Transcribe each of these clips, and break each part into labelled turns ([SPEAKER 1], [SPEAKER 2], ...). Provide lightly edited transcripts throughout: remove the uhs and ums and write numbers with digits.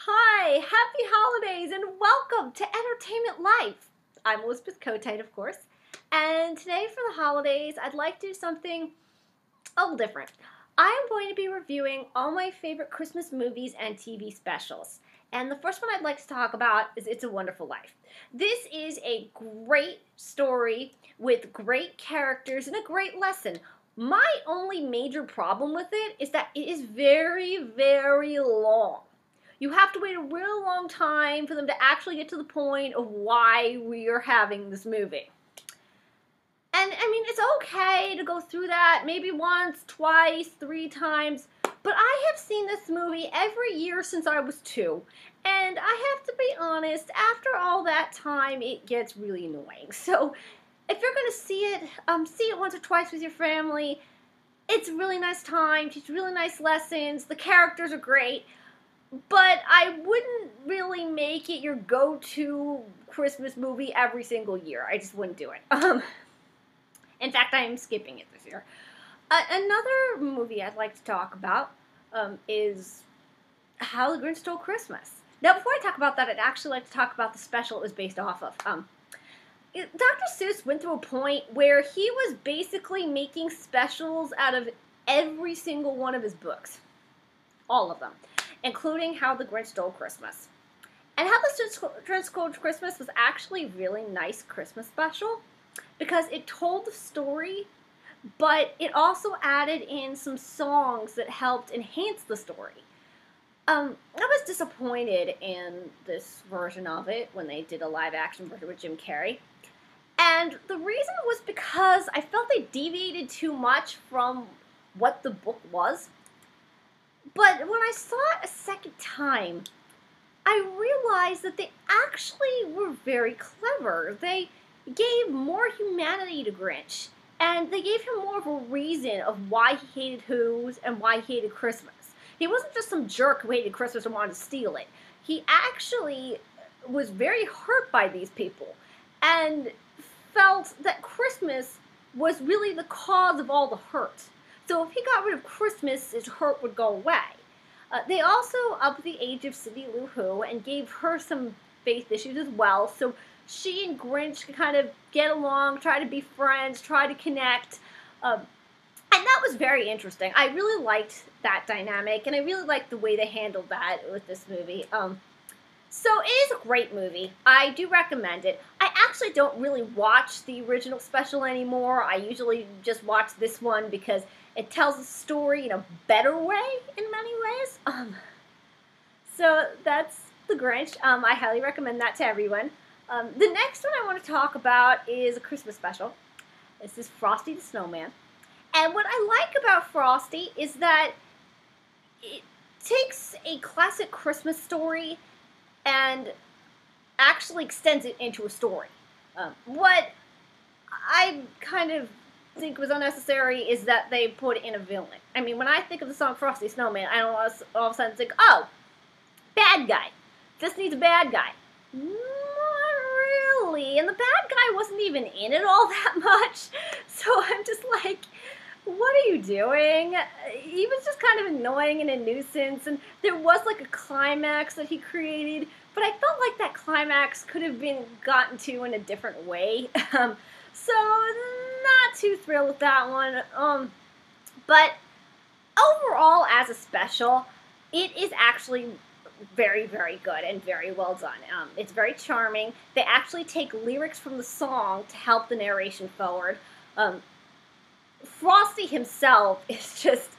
[SPEAKER 1] Hi, happy holidays and welcome to Entertainment Life. I'm Elizabeth Kotite, of course, and today for the holidays, I'd like to do something a little different. I'm going to be reviewing all my favorite Christmas movies and TV specials. And the first one I'd like to talk about is It's a Wonderful Life. This is a great story with great characters and a great lesson. My only major problem with it is that it is very, very long. You have to wait a real long time for them to actually get to the point of why we are having this movie. And I mean, it's okay to go through that maybe once, twice, 3 times, but I have seen this movie every year since I was 2. And I have to be honest, after all that time, it gets really annoying. So if you're going to see it once or twice with your family. It's a really nice time, teach really nice lessons, the characters are great. But I wouldn't really make it your go-to Christmas movie every single year. I just wouldn't do it. In fact, I am skipping it this year. Another movie I'd like to talk about is How the Grinch Stole Christmas. Now, before I talk about that, I'd actually like to talk about the special it was based off of. Dr. Seuss went through a point where he was basically making specials out of every single one of his books. All of them. Including How the Grinch Stole Christmas. And How the Grinch Stole Christmas was actually a really nice Christmas special because it told the story, but it also added in some songs that helped enhance the story. I was disappointed in this version of it when they did a live-action version with Jim Carrey. And the reason was because I felt they deviated too much from what the book was. But when I saw it a second time, I realized that they actually were very clever. They gave more humanity to Grinch, and they gave him more of a reason of why he hated Who's and why he hated Christmas. He wasn't just some jerk who hated Christmas and wanted to steal it. He actually was very hurt by these people and felt that Christmas was really the cause of all the hurt. So if he got rid of Christmas, his hurt would go away. They also upped the age of Cindy Lou Who and gave her some faith issues as well. So she and Grinch could kind of get along, try to be friends, try to connect. And that was very interesting. I really liked that dynamic, and I really liked the way they handled that with this movie. So it is a great movie. I do recommend it. I actually don't really watch the original special anymore. I usually just watch this one because it tells the story in a better way in many ways. So that's The Grinch. I highly recommend that to everyone. The next one I want to talk about is a Christmas special. This is Frosty the Snowman. And what I like about Frosty is that it takes a classic Christmas story and actually extends it into a story. What I kind of think was unnecessary is that they put in a villain. I mean, when I think of the song Frosty Snowman, I don't all of a sudden think, oh, bad guy. This needs a bad guy. Not really. And the bad guy wasn't even in it all that much. So I'm just like, what are you doing? He was just kind of annoying and a nuisance, and there was like a climax that he created, but I felt like that climax could have been gotten to in a different way. So not too thrilled with that one. But overall, as a special, it is actually very, very good and very well done. It's very charming. They actually take lyrics from the song to help the narration forward. Frosty himself is just,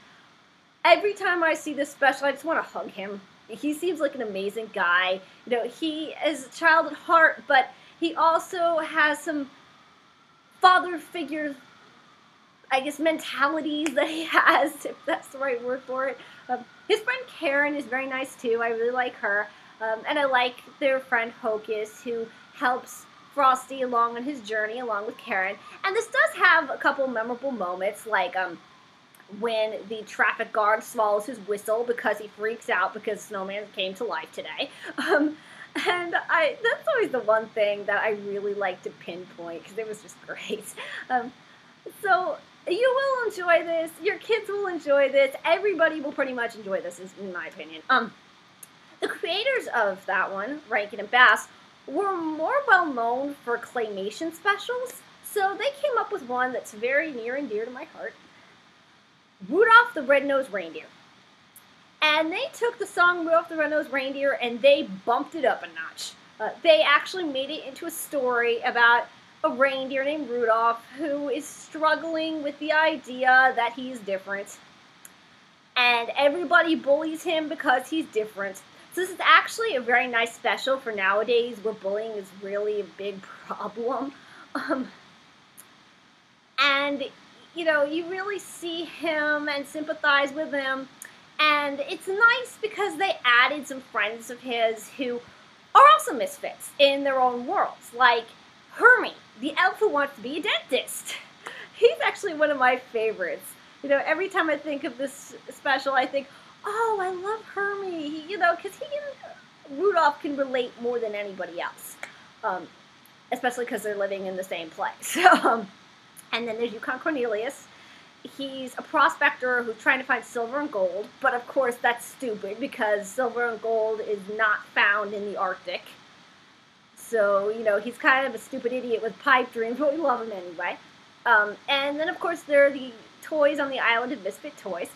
[SPEAKER 1] every time I see this special, I just want to hug him. He seems like an amazing guy. You know, he is a child at heart, but he also has some father figure, I guess, mentalities that he has, if that's the right word for it. His friend Karen is very nice too. I really like her. And I like their friend Hocus, who helps Frosty along on his journey along with Karen. And this does have a couple memorable moments, like when the traffic guard swallows his whistle because he freaks out because Snowman came to life today. And that's always the one thing that I really like to pinpoint because it was just great. So you will enjoy this. Your kids will enjoy this. Everybody will pretty much enjoy this, in my opinion. The creators creators of that one, Rankin and Bass, were more well known for claymation specials, so they came up with one that's very near and dear to my heart, Rudolph the Red-Nosed Reindeer. And they took the song Rudolph the Red-Nosed Reindeer and they bumped it up a notch. They actually made it into a story about a reindeer named Rudolph who is struggling with the idea that he's different. And everybody bullies him because he's different. So this is actually a very nice special for nowadays where bullying is really a big problem. And, you know, you really see him and sympathize with him. And it's nice because they added some friends of his who are also misfits in their own worlds. Like Hermie, the elf who wants to be a dentist. He's actually one of my favorites. You know, every time I think of this special, I think, oh, I love Hermie. You know, because Rudolph can relate more than anybody else. Especially because they're living in the same place. And then there's Yukon Cornelius. He's a prospector who's trying to find silver and gold, but of course that's stupid because silver and gold is not found in the Arctic. So, you know, he's kind of a stupid idiot with pipe dreams, but we love him anyway. And then, of course, there are the toys on the island of Misfit Toys.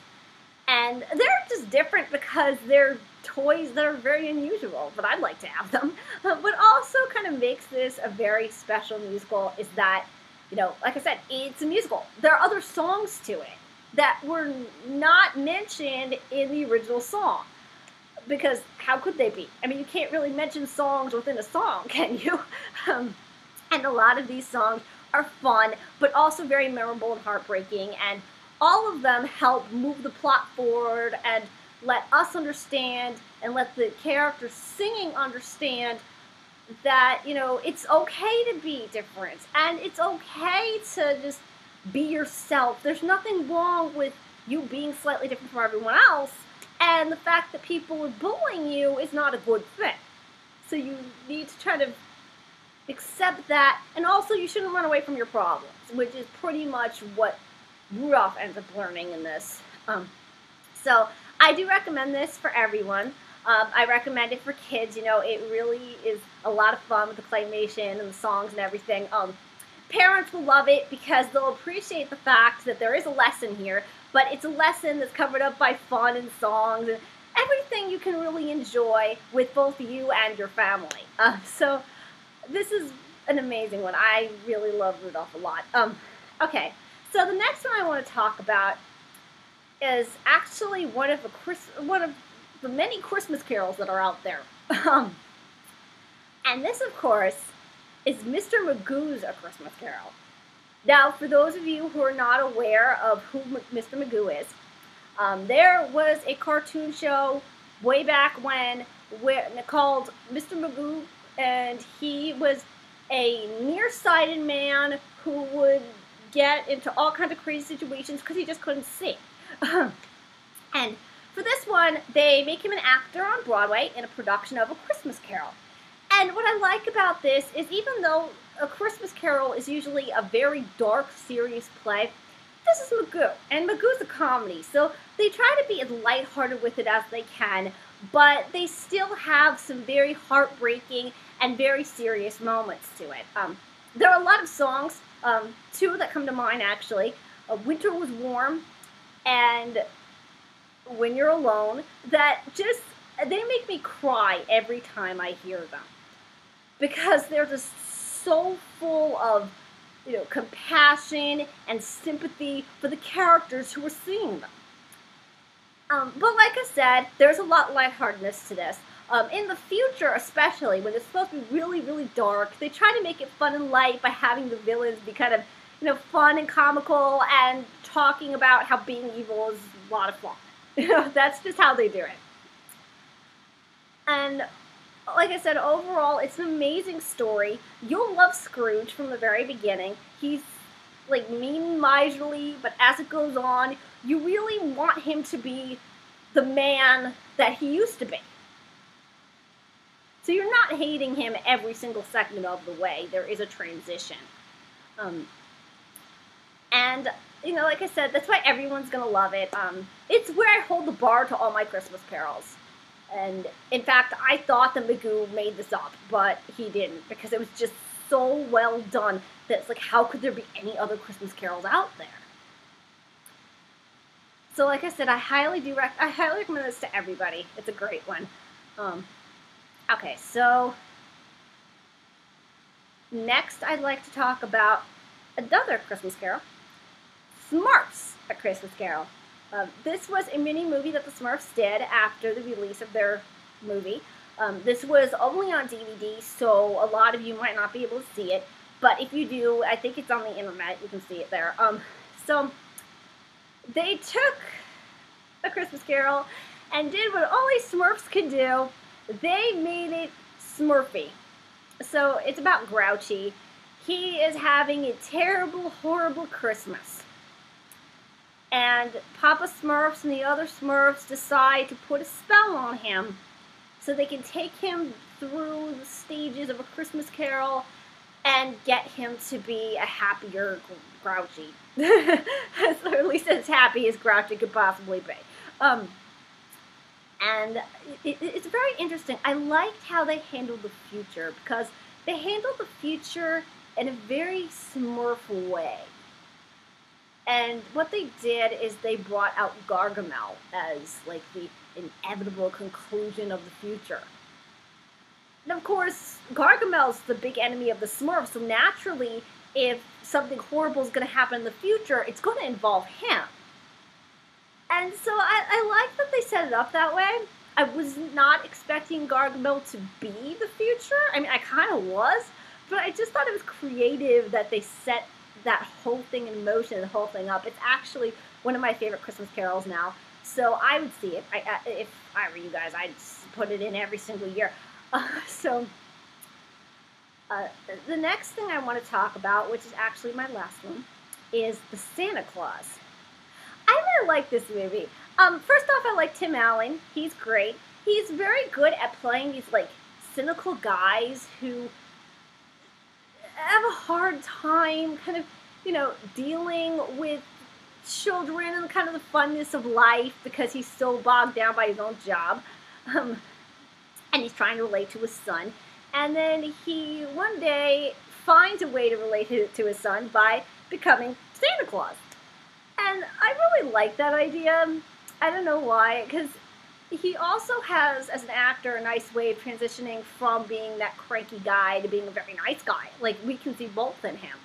[SPEAKER 1] And they're just different because they're toys that are very unusual, but I'd like to have them. What also kind of makes this a very special musical is that, you know, like I said, it's a musical. There are other songs to it that were not mentioned in the original song. Because how could they be? I mean, you can't really mention songs within a song, can you? And a lot of these songs are fun, but also very memorable and heartbreaking. And all of them help move the plot forward and let us understand and let the characters singing understand that, you know, it's okay to be different and it's okay to just be yourself. There's nothing wrong with you being slightly different from everyone else, and the fact that people are bullying you is not a good thing. So you need to try to accept that, and also you shouldn't run away from your problems, which is pretty much what Rudolph ends up learning in this. So I do recommend this for everyone. I recommend it for kids. You know, it really is a lot of fun with the claymation and the songs and everything. Parents will love it because they'll appreciate the fact that there is a lesson here, but it's a lesson that's covered up by fun and songs and everything you can really enjoy with both you and your family. So this is an amazing one. I really love Rudolph a lot. Okay, so the next one I want to talk about is actually one of the many Christmas carols that are out there. And this, of course, is Mr. Magoo's A Christmas Carol. Now, for those of you who are not aware of who Mr. Magoo is, there was a cartoon show way back when called Mr. Magoo, and he was a nearsighted man who would get into all kinds of crazy situations because he just couldn't see. And for this one, they make him an actor on Broadway in a production of A Christmas Carol. And what I like about this is even though A Christmas Carol is usually a very dark, serious play, this is Magoo. And Magoo's a comedy, so they try to be as lighthearted with it as they can, but they still have some very heartbreaking and very serious moments to it. There are a lot of songs, two that come to mind actually. Winter Was Warm and When You're Alone, that just, they make me cry every time I hear them. Because they're just so full of, you know, compassion and sympathy for the characters who are singing them. But like I said, there's a lot of lightheartedness to this. In the future, especially, when it's supposed to be really, really dark, they try to make it fun and light by having the villains be kind of, you know, fun and comical and talking about how being evil is a lot of fun. You know, that's just how they do it. And like I said, overall, it's an amazing story. You'll love Scrooge from the very beginning. He's like mean and miserly, but as it goes on, you really want him to be the man that he used to be. So you're not hating him every single second of the way. There is a transition. And, you know, like I said, that's why everyone's going to love it. It's where I hold the bar to all my Christmas carols. And in fact, I thought that Magoo made this up, but he didn't, because it was just so well done that it's like, how could there be any other Christmas carols out there? So like I said, I highly recommend this to everybody. It's a great one. Okay, so next I'd like to talk about another Christmas carol, Smurfs: A Christmas Carol. This was a mini movie that the Smurfs did after the release of their movie. This was only on DVD, so a lot of you might not be able to see it. But if you do, I think it's on the internet. You can see it there. So they took A Christmas Carol and did what only Smurfs can do. They made it Smurfy. So it's about Grouchy. He is having a terrible, horrible Christmas. And Papa Smurfs and the other Smurfs decide to put a spell on him so they can take him through the stages of A Christmas Carol and get him to be a happier Grouchy. Or at least as happy as Grouchy could possibly be. And it's very interesting. I liked how they handled the future, because they handled the future in a very Smurf way. And what they did is they brought out Gargamel as like the inevitable conclusion of the future. And of course, Gargamel's the big enemy of the Smurfs, so naturally, if something horrible is going to happen in the future, it's going to involve him. And so I like that they set it up that way. I was not expecting Gargamel to be the future. I mean, I kind of was, but I just thought it was creative that they set that whole thing in motion, the whole thing up. It's actually one of my favorite Christmas carols now, so I would see it. If I were you guys, I'd put it in every single year. The next thing I want to talk about, which is actually my last one, is the Santa Claus. I really like this movie. First off, I like Tim Allen. He's great. He's very good at playing these like cynical guys who have a hard time kind of, dealing with children and kind of the funness of life, because he's so bogged down by his own job. And he's trying to relate to his son. And then he, one day, finds a way to relate to his son by becoming Santa Claus. And I really like that idea. I don't know why, because he also has, as an actor, a nice way of transitioning from being that cranky guy to being a very nice guy. Like, we can see both in him.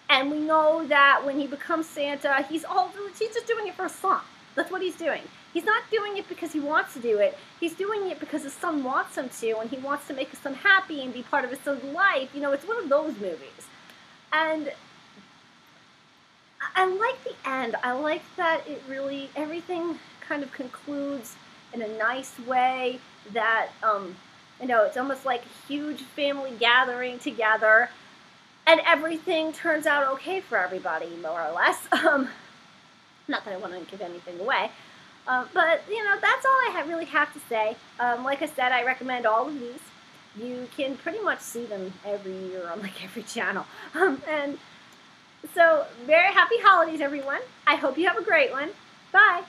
[SPEAKER 1] And we know that when he becomes Santa, he's just doing it for his son. That's what he's doing. He's not doing it because he wants to do it. He's doing it because his son wants him to, and he wants to make his son happy and be part of his son's life. It's one of those movies. And I like the end. I like that it really, everything kind of concludes in a nice way, that, it's almost like a huge family gathering together, and everything turns out okay for everybody, more or less. Not that I want to give anything away, but, that's all I really have to say. Like I said, I recommend all of these. You can pretty much see them every year on, like, every channel. And so, very happy holidays, everyone. I hope you have a great one. Bye.